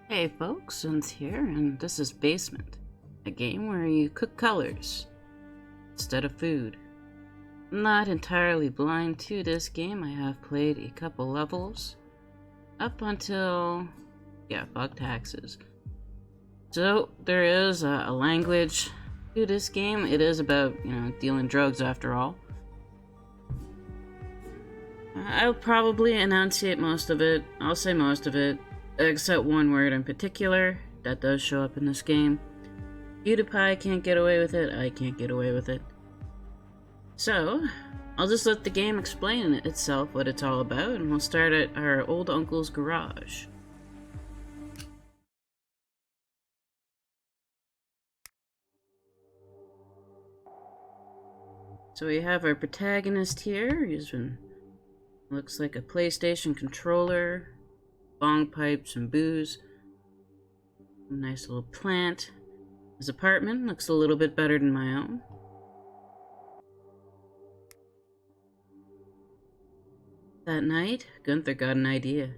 Hey folks, Unz here, and this is Basement, a game where you cook colors instead of food. I'm not entirely blind to this game. I have played a couple levels up until, bug taxes. So there is a language to this game. It is about, dealing drugs after all. I'll probably enunciate most of it. I'll say most of it, except one word in particular that does show up in this game. PewDiePie can't get away with it, I can't get away with it. So, I'll just let the game explain itself what it's all about, and we'll start at our old uncle's garage. So we have our protagonist here. Looks like a PlayStation controller, bong pipes and booze. A nice little plant. His apartment looks a little bit better than my own. That night, Gunther got an idea.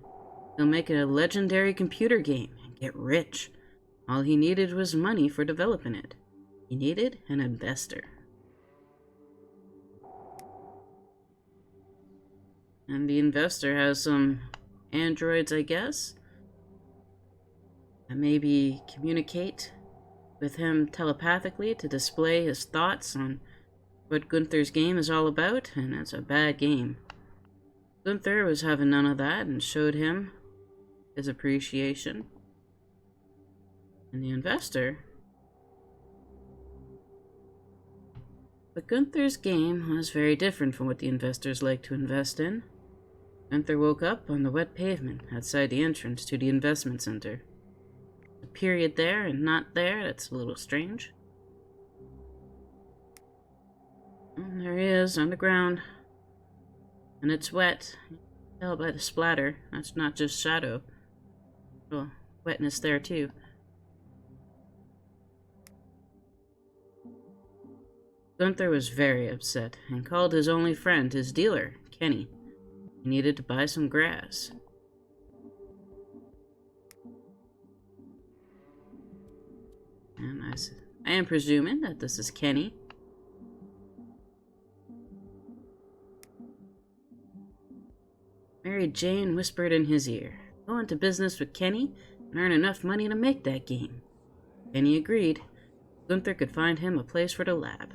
He'll make a legendary computer game and get rich. All he needed was money for developing it. He needed an investor. And the investor has some androids, I guess, that maybe communicate with him telepathically to display his thoughts on what Gunther's game is all about, and it's a bad game. Gunther was having none of that and showed him his appreciation. And the investor. But Gunther's game was very different from what the investors like to invest in. Gunther woke up on the wet pavement outside the entrance to the investment center. A period there and not there, that's a little strange. And there he is on the ground. And it's wet. You can tell by the splatter. That's not just shadow. Well, wetness there too. Gunther was very upset and called his only friend, his dealer, Kenny. He needed to buy some grass. And I am presuming that this is Kenny. Mary Jane whispered in his ear, "Go into business with Kenny and earn enough money to make that game." Kenny agreed. Gunther could find him a place for the lab.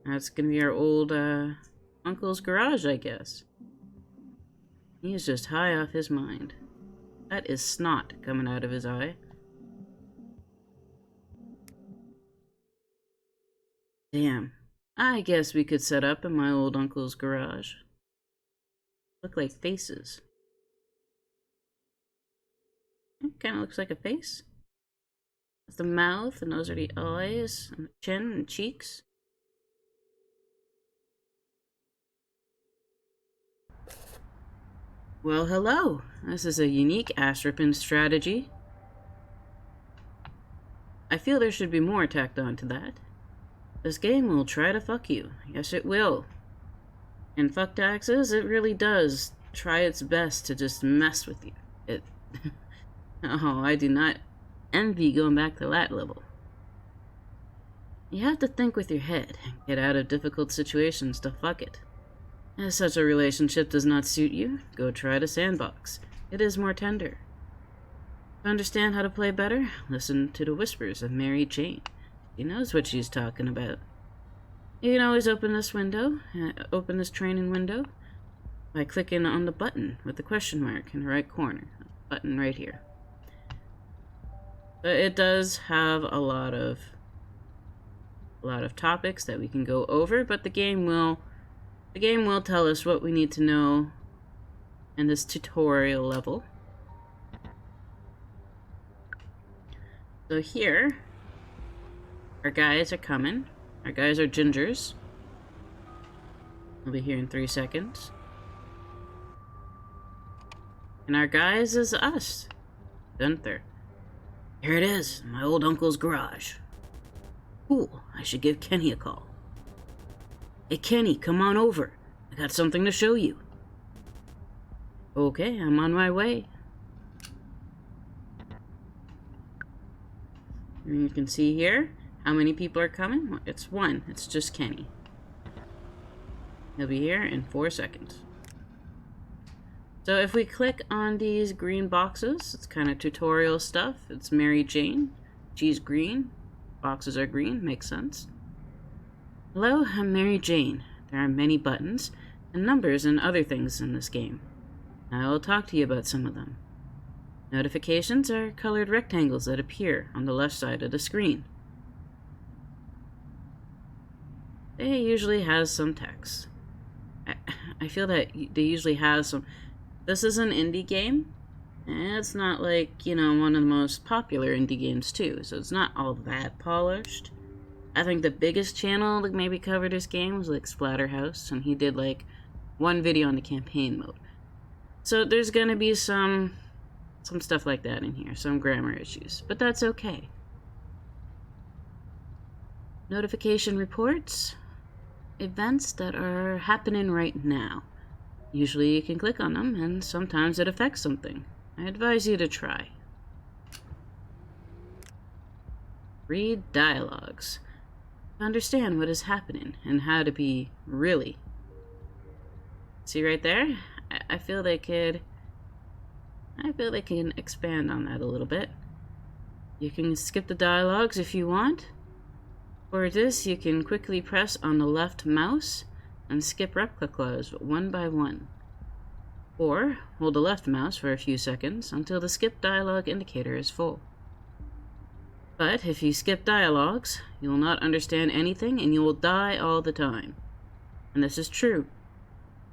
That's gonna be our old uncle's garage, I guess. He's just high off his mind. That is snot coming out of his eye. Damn. I guess we could set up in my old uncle's garage. Look like faces. It kind of looks like a face. That's the mouth, and those are the eyes, and the chin and cheeks. Well, hello. This is a unique ass-ripping strategy. I feel there should be more tacked on to that. This game will try to fuck you. Yes, it will. In fuck taxes, it really does try its best to just mess with you. Oh, I do not envy going back to that level. You have to think with your head and get out of difficult situations to fuck it. If such a relationship does not suit you, go try the sandbox. It is more tender. To understand how to play better, listen to the whispers of Mary Jane. She knows what she's talking about. You can always open this training window, by clicking on the button with the question mark in the right corner. Button right here. But it does have a lot of topics that we can go over, but the game will tell us what we need to know in this tutorial level. So here, our guys are coming. Our guys are gingers. They'll be here in 3 seconds. And our guys is us, Gunther. Here it is, my old uncle's garage. Cool, I should give Kenny a call. Hey Kenny, come on over. I got something to show you. Okay, I'm on my way. And you can see here how many people are coming. Well, it's one. It's just Kenny. He'll be here in 4 seconds. So if we click on these green boxes, it's kind of tutorial stuff. It's Mary Jane. She's green. Boxes are green. Makes sense. Hello, I'm Mary Jane. There are many buttons and numbers and other things in this game. I will talk to you about some of them. Notifications are colored rectangles that appear on the left side of the screen. They usually have some text. I feel that they usually have some... This is an indie game, and it's not like, you know, one of the most popular indie games too, so it's not all that polished. I think the biggest channel that maybe covered this game was like Splatterhouse, and he did like one video on the campaign mode. So there's gonna be some stuff like that in here, some grammar issues, but that's okay. Notification reports, events that are happening right now. Usually you can click on them, and sometimes it affects something. I advise you to try. Read dialogues. Understand what is happening and how to be really. See right there? I feel they can expand on that a little bit. You can skip the dialogues if you want. For this, you can quickly press on the left mouse and skip replicas one by one. Or hold the left mouse for a few seconds until the skip dialogue indicator is full. But if you skip dialogues, you will not understand anything and you will die all the time. And this is true.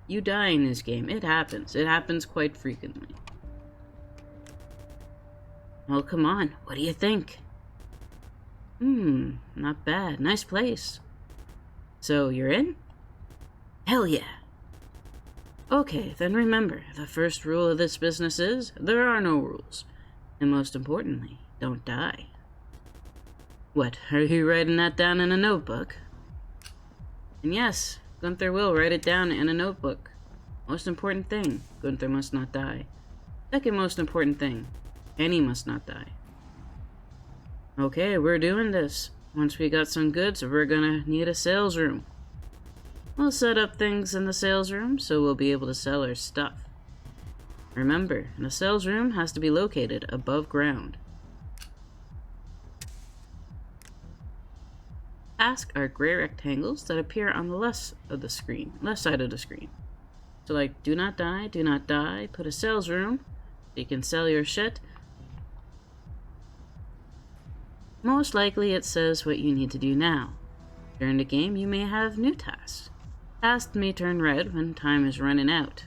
You die in this game. It happens. It happens quite frequently. Well, come on. What do you think? Not bad. Nice place. So, you're in? Hell yeah. Okay, then remember, the first rule of this business is, there are no rules. And most importantly, don't die. What, are you writing that down in a notebook? And yes, Gunther will write it down in a notebook. Most important thing, Gunther must not die. Second most important thing, Kenny must not die. Okay, we're doing this. Once we got some goods, we're gonna need a sales room. We'll set up things in the sales room so we'll be able to sell our stuff. Remember, the sales room has to be located above ground. Tasks are gray rectangles that appear on the left side of the screen. So like, do not die, put a sales room, so you can sell your shit. Most likely it says what you need to do now. During the game, you may have new tasks. Tasks may turn red when time is running out.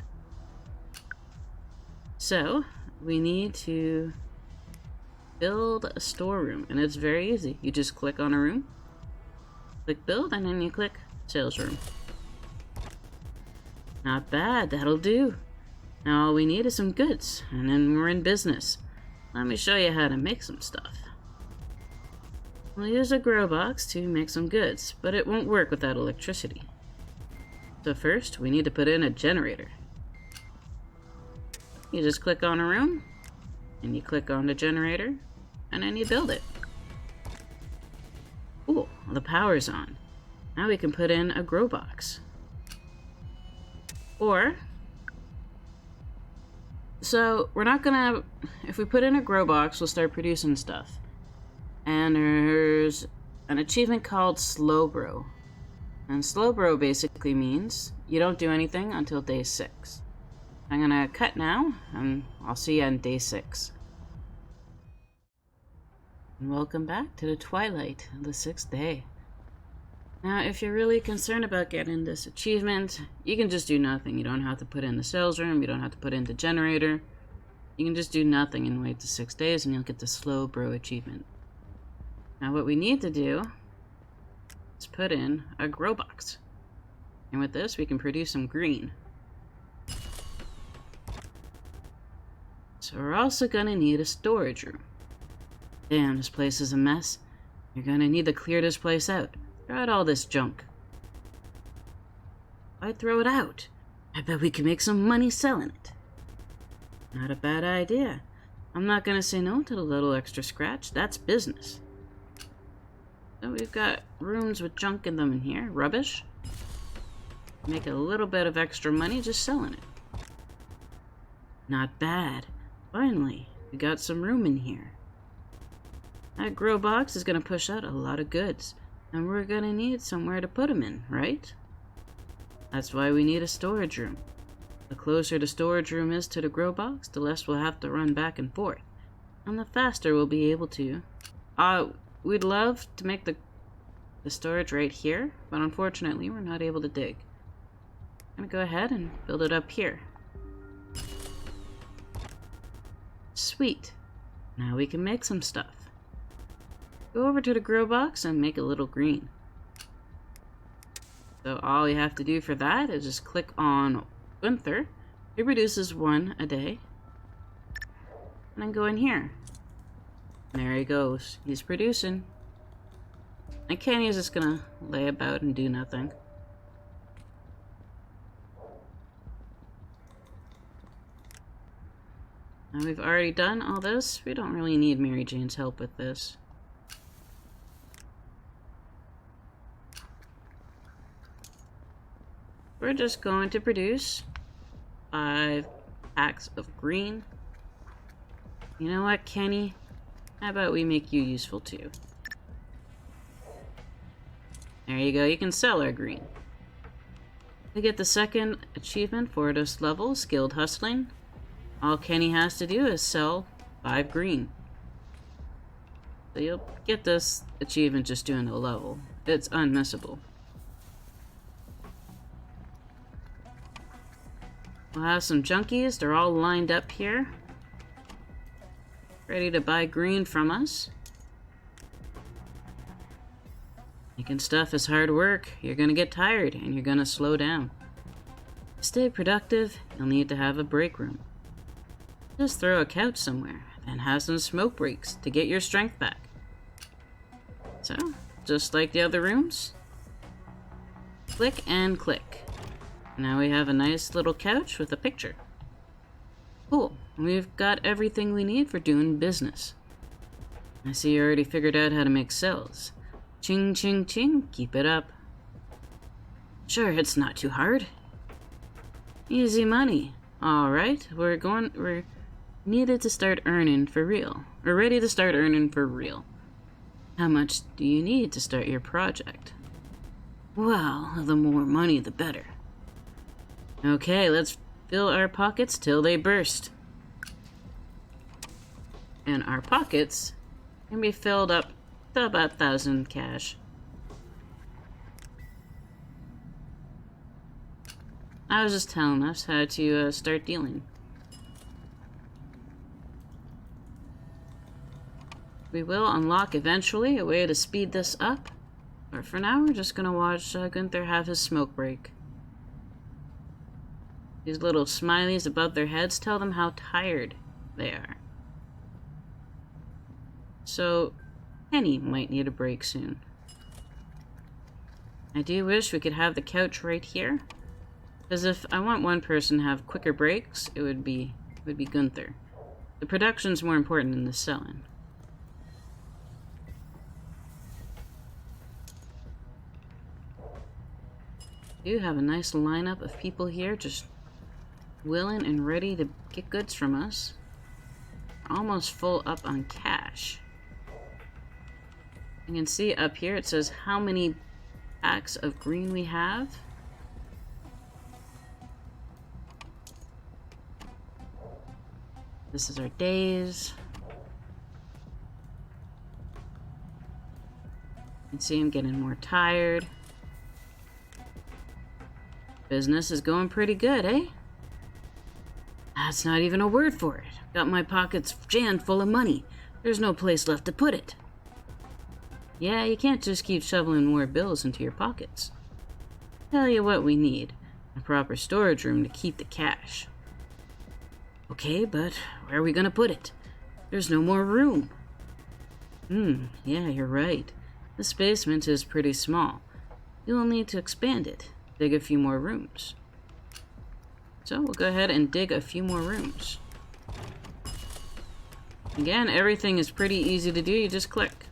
So, we need to build a storeroom, and it's very easy. You just click on a room, click build, and then you click sales room. Not bad, that'll do. Now all we need is some goods, and then we're in business. Let me show you how to make some stuff. We'll use a grow box to make some goods, but it won't work without electricity. So first, we need to put in a generator. You just click on a room, and you click on the generator, and then you build it. Cool, the power's on. Now we can put in a grow box. So we're not gonna, if we put in a grow box, we'll start producing stuff. And there's an achievement called Slow Grow. And Slow Grow basically means you don't do anything until day 6. I'm gonna cut now, and I'll see you on day 6. And welcome back to the twilight of the 6th day. Now, if you're really concerned about getting this achievement, you can just do nothing. You don't have to put in the sales room, you don't have to put in the generator. You can just do nothing and wait the 6 days and you'll get the Slow Grow achievement. Now what we need to do is put in a grow box. And with this, we can produce some green. So we're also gonna need a storage room. Damn, this place is a mess. You're gonna need to clear this place out. Throw out all this junk. Why throw it out? I bet we can make some money selling it. Not a bad idea. I'm not gonna say no to the little extra scratch. That's business. So we've got rooms with junk in them in here. Rubbish. Make a little bit of extra money just selling it. Not bad. Finally, we got some room in here. That grow box is going to push out a lot of goods, and we're going to need somewhere to put them in, right? That's why we need a storage room. The closer the storage room is to the grow box, the less we'll have to run back and forth, and the faster we'll be able to. We'd love to make the storage right here, but unfortunately we're not able to dig. I'm gonna go ahead and build it up here. Sweet. Now we can make some stuff. Go over to the grow box and make a little green. So all you have to do for that is just click on Gunther. He produces 1 a day. And then go in here. And there he goes. He's producing. And Kenny is just gonna lay about and do nothing. Now we've already done all this. We don't really need Mary Jane's help with this. We're just going to produce 5 packs of green. You know what, Kenny? How about we make you useful too? There you go, you can sell our green. To get the second achievement for this level, Skilled Hustling, all Kenny has to do is sell 5 green. So you'll get this achievement just doing the level. It's unmissable. We'll have some junkies, they're all lined up here, ready to buy green from us. Making stuff is hard work. You're gonna get tired and you're gonna slow down. To stay productive, you'll need to have a break room. Just throw a couch somewhere, then have some smoke breaks to get your strength back. So, just like the other rooms, click and click. Now we have a nice little couch with a picture. Cool, we've got everything we need for doing business. I see you already figured out how to make cells. Ching, ching, ching, keep it up. Sure, it's not too hard. Easy money. Alright, we're needed to start earning for real. We're ready to start earning for real. How much do you need to start your project? Well, the more money, the better. Okay, let's fill our pockets till they burst. And our pockets can be filled up to about 1,000 cash. I was just telling us how to start dealing. We will unlock eventually a way to speed this up, but for now we're just gonna watch Gunther have his smoke break. These little smileys above their heads tell them how tired they are. So, Kenny might need a break soon. I do wish we could have the couch right here, because if I want one person to have quicker breaks, it would be Gunther. The production's more important than the selling. We do have a nice lineup of people here just willing and ready to get goods from us. We're almost full up on cash. You can see up here it says how many packs of green we have. This is our days. You can see I'm getting more tired. Business is going pretty good, eh? That's not even a word for it. Got my pockets jammed full of money. There's no place left to put it. Yeah, you can't just keep shoveling more bills into your pockets. Tell you what we need. A proper storage room to keep the cash. Okay, but where are we gonna put it? There's no more room. Yeah, you're right. This basement is pretty small. You'll need to expand it. Dig a few more rooms. So we'll go ahead and dig a few more rooms. Again, everything is pretty easy to do. You just click.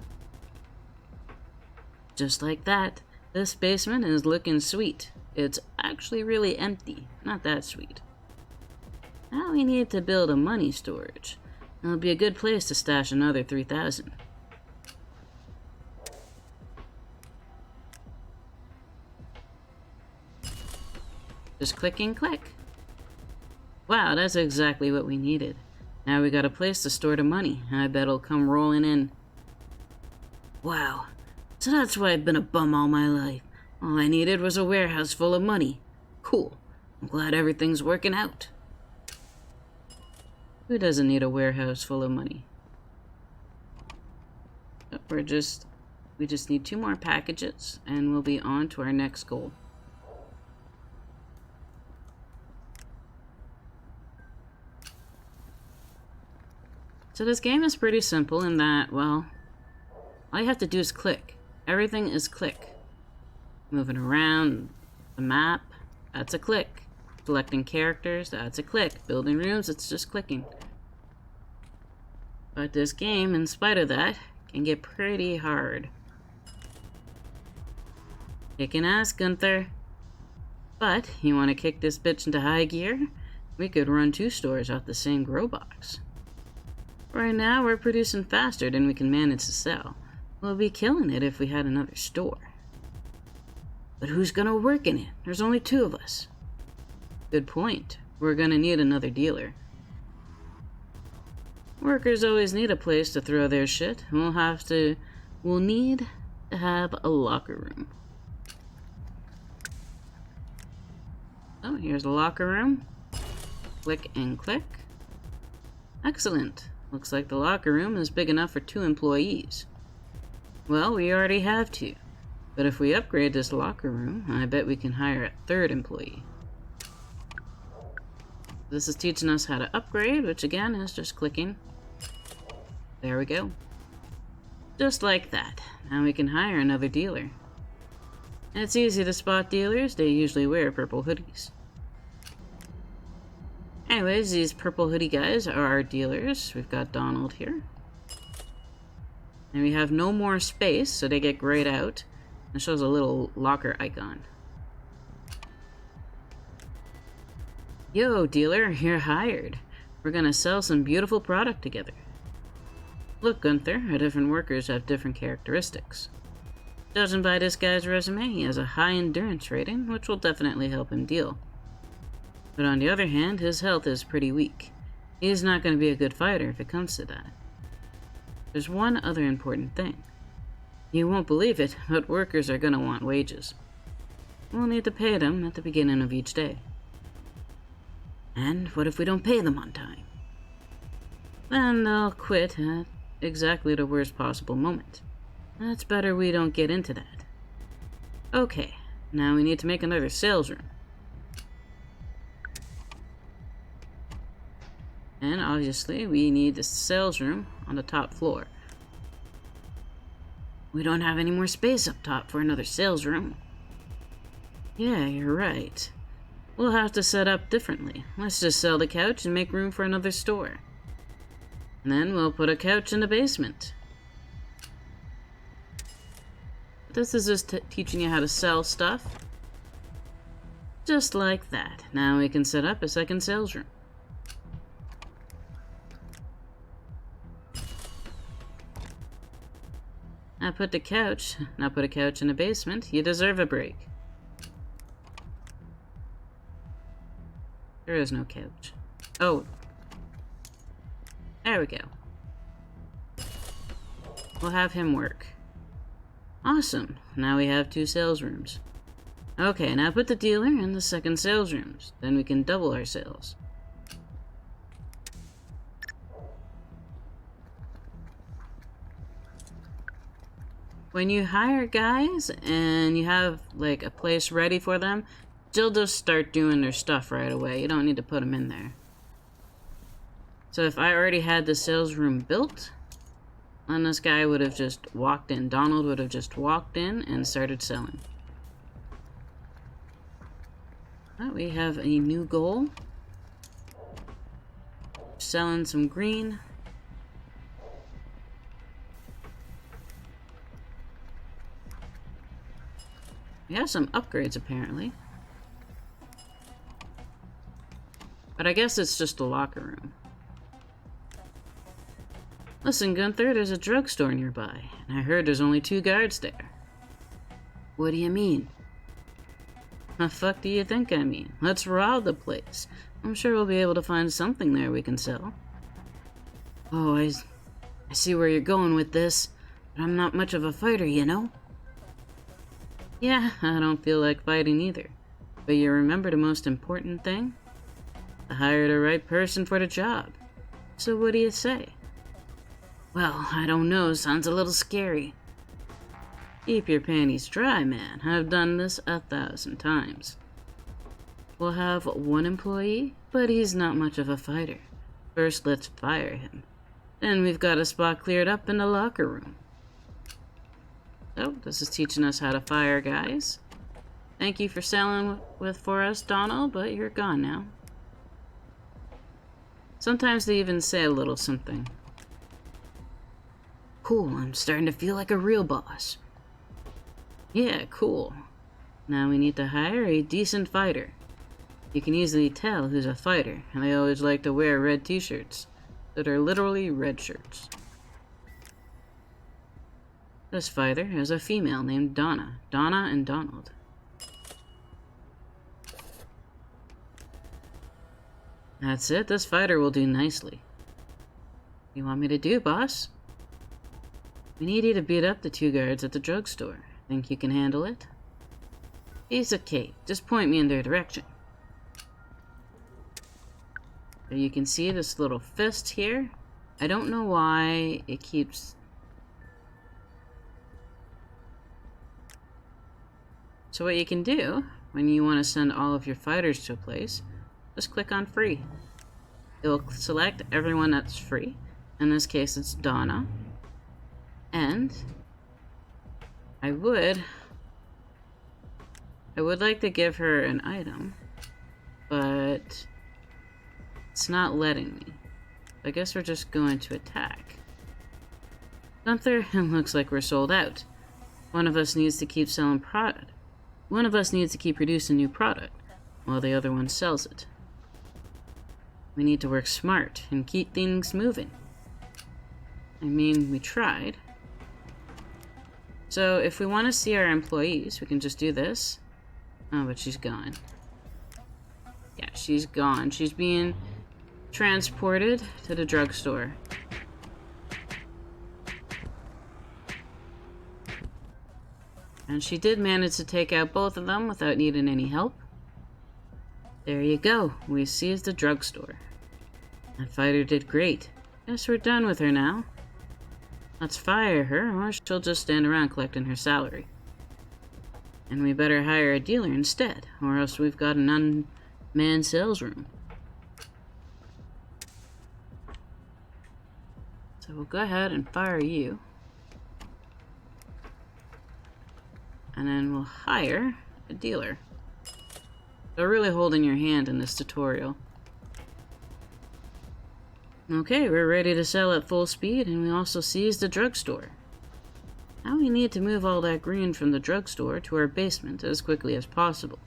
Just like that, this basement is looking sweet. It's actually really empty, not that sweet. Now we need to build a money storage. It'll be a good place to stash another 3,000. Just click and click. Wow, that's exactly what we needed. Now we got a place to store the money, and I bet it'll come rolling in. Wow, so that's why I've been a bum all my life. All I needed was a warehouse full of money. Cool. I'm glad everything's working out. Who doesn't need a warehouse full of money? We just need 2 more packages, and we'll be on to our next goal. So this game is pretty simple in that, well, all you have to do is click. Everything is click. Moving around the map, that's a click. Selecting characters, that's a click. Building rooms, it's just clicking. But this game, in spite of that, can get pretty hard. Kicking ass, Gunther. But, you want to kick this bitch into high gear? We could run 2 stores off the same grow box. Right now, we're producing faster than we can manage to sell. We'll be killing it if we had another store. But who's gonna work in it? There's only 2 of us. Good point. We're gonna need another dealer. Workers always need a place to throw their shit. We'll need to have a locker room. Oh, here's a locker room. Click and click. Excellent. Looks like the locker room is big enough for 2 employees. Well, we already have 2. But if we upgrade this locker room, I bet we can hire a 3rd employee. This is teaching us how to upgrade, which again is just clicking. There we go. Just like that. Now we can hire another dealer. And it's easy to spot dealers. They usually wear purple hoodies. Anyways, these purple hoodie guys are our dealers. We've got Donald here. And we have no more space, so they get grayed out. It shows a little locker icon. Yo, dealer, you're hired. We're gonna sell some beautiful product together. Look, Gunther, our different workers have different characteristics. Judging by this guy's resume, he has a high endurance rating, which will definitely help him deal. But on the other hand, his health is pretty weak. He's not going to be a good fighter if it comes to that. There's one other important thing. You won't believe it, but workers are going to want wages. We'll need to pay them at the beginning of each day. And what if we don't pay them on time? Then they'll quit at exactly the worst possible moment. It's better we don't get into that. Okay, now we need to make another sales room. And obviously, we need the sales room on the top floor. We don't have any more space up top for another sales room. Yeah, you're right. We'll have to set up differently. Let's just sell the couch and make room for another store. And then we'll put a couch in the basement. This is just teaching you how to sell stuff. Just like that. Now we can set up a second sales room. Now put a couch in the basement. You deserve a break. There is no couch. Oh. There we go. We'll have him work. Awesome. Now we have 2 sales rooms. Okay, now put the dealer in the second sales rooms. Then we can double our sales. When you hire guys and you have like a place ready for them, they'll just start doing their stuff right away. You don't need to put them in there. So if I already had the sales room built, then this guy would have just walked in. Donald would have just walked in and started selling. Well, we have a new goal. Selling some green. We have some upgrades, apparently. But I guess it's just a locker room. Listen, Gunther, there's a drugstore nearby, and I heard there's only 2 guards there. What do you mean? The fuck do you think I mean? Let's rob the place. I'm sure we'll be able to find something there we can sell. Oh, I see where you're going with this, but I'm not much of a fighter, you know? Yeah, I don't feel like fighting either. But you remember the most important thing? To hire the right person for the job. So what do you say? Well, I don't know, sounds a little scary. Keep your panties dry, man. I've done this 1,000 times. We'll have 1 employee, but he's not much of a fighter. First, let's fire him. Then we've got a spot cleared up in the locker room. So, this is teaching us how to fire guys. Thank you for selling for us, Donald, but you're gone now. Sometimes they even say a little something. Cool, I'm starting to feel like a real boss. Yeah, cool. Now we need to hire a decent fighter. You can easily tell who's a fighter, and they always like to wear red t-shirts that are literally red shirts. This fighter is a female named Donna. Donna and Donald. That's it, this fighter will do nicely. What do you want me to do, boss? We need you to beat up the 2 guards at the drugstore. Think you can handle it? Piece of cake. Just point me in their direction. So you can see this little fist here. I don't know why it keeps... So what you can do, when you want to send all of your fighters to a place, just click on free. It will select everyone that's free. In this case, it's Donna. And I would like to give her an item, but it's not letting me. I guess we're just going to attack. Gunther, it looks like we're sold out. One of us needs to keep selling product. One of us needs to keep producing new product, while the other one sells it. We need to work smart and keep things moving. I mean, we tried. So if we want to see our employees, we can just do this. Oh, but she's gone. Yeah, she's gone. She's being transported to the drugstore. And she did manage to take out both of them without needing any help. There you go. We seized the drugstore. That fighter did great. Guess we're done with her now. Let's fire her, or she'll just stand around collecting her salary. And we better hire a dealer instead, or else we've got an unmanned sales room. So we'll go ahead and fire you. And then we'll hire a dealer. They're really holding your hand in this tutorial. Okay, we're ready to sell at full speed, and we also seized the drugstore. Now we need to move all that green from the drugstore to our basement as quickly as possible,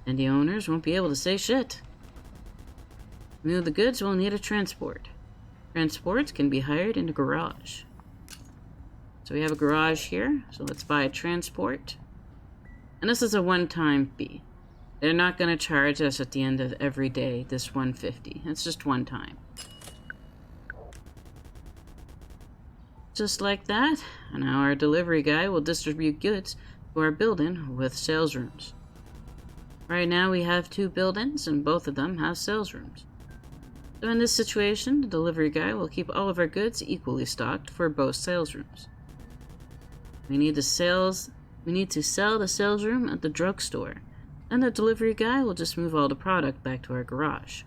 and the owners won't be able to say shit. To move the goods, we'll need a transport. Transports can be hired in the garage. So we have a garage here, so let's buy a transport. And this is a one-time fee. They're not going to charge us at the end of every day this $150. It's just one time. Just like that, and now our delivery guy will distribute goods to our building with sales rooms. Right now we have 2 buildings, and both of them have sales rooms. So in this situation, the delivery guy will keep all of our goods equally stocked for both sales rooms. We need to sell the sales room at the drugstore, and the delivery guy will just move all the product back to our garage.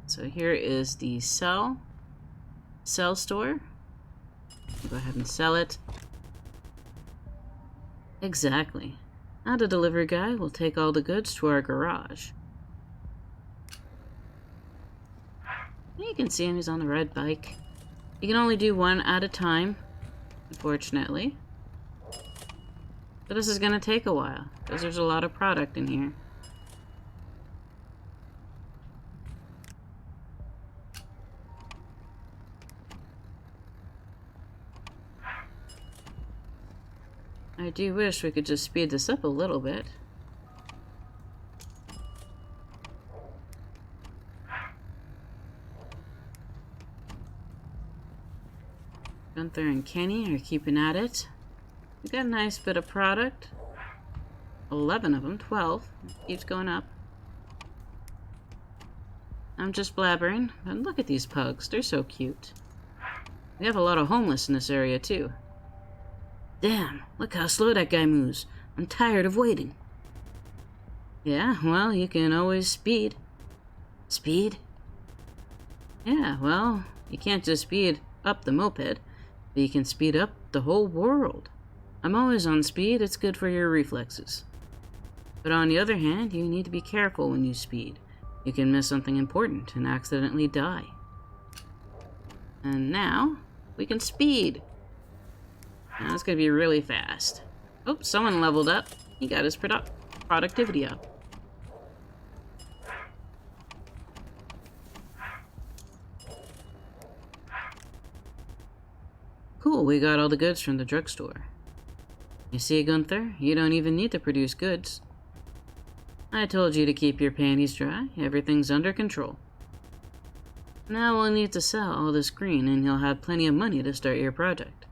So here is the sell store. Go ahead and sell it. Exactly. Now the delivery guy will take all the goods to our garage. You can see him, he's on the red bike. You can only do one at a time, unfortunately. But this is gonna take a while, because there's a lot of product in here. I do wish we could just speed this up a little bit. Gunther and Kenny are keeping at it. We got a nice bit of product. 11 of them, 12. Keeps going up. I'm just blabbering, but look at these pugs. They're so cute. We have a lot of homeless in this area, too. Damn, look how slow that guy moves. I'm tired of waiting. Yeah, well, you can always speed. Speed? Yeah, well, you can't just speed up the moped, but you can speed up the whole world. I'm always on speed, it's good for your reflexes. But on the other hand, you need to be careful when you speed. You can miss something important and accidentally die. And now, we can speed. Now it's gonna be really fast. Oh, someone leveled up. He got his productivity up. Cool, we got all the goods from the drugstore. You see, Gunther, you don't even need to produce goods. I told you to keep your panties dry. Everything's under control. Now we'll need to sell all this green and you'll have plenty of money to start your project.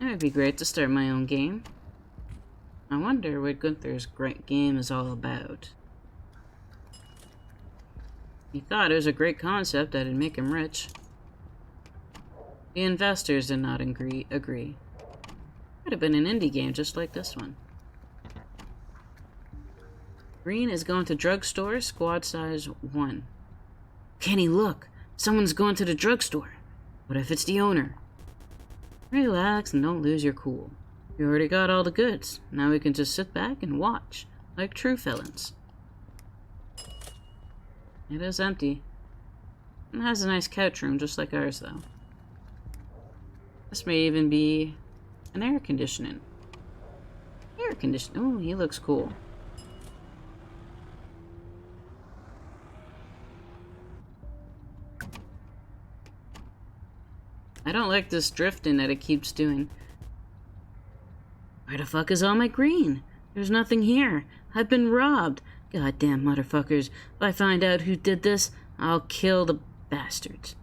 It would be great to start my own game. I wonder what Gunther's great game is all about. He thought it was a great concept that'd make him rich. The investors did not agree. Could have been an indie game just like this one. Green is going to drugstore, squad size 1. Kenny, look! Someone's going to the drugstore. What if it's the owner? Relax and don't lose your cool. We already got all the goods. Now we can just sit back and watch, like true felons. It is empty. It has a nice couch room, just like ours, though. This may even be an air conditioning. Air conditioning. Oh, he looks cool. I don't like this drifting that it keeps doing. Where the fuck is all my green? There's nothing here. I've been robbed. Goddamn motherfuckers. If I find out who did this, I'll kill the bastards.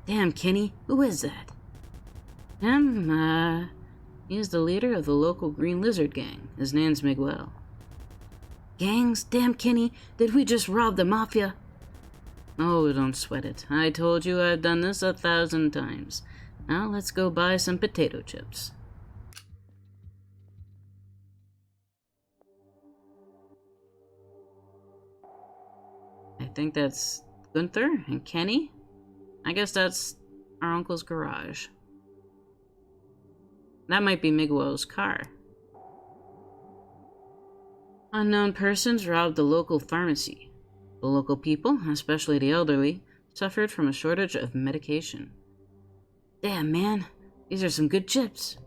Damn, Kenny, who is that? He's the leader of the local Green Lizard gang. His name's Miguel. Gangs? Damn, Kenny, did we just rob the mafia? Oh, don't sweat it. I told you I've done this 1,000 times. Now let's go buy some potato chips. I think that's Gunther and Kenny. I guess that's our uncle's garage. That might be Miguel's car. Unknown persons robbed the local pharmacy. The local people, especially the elderly, suffered from a shortage of medication. Damn, man. These are some good chips.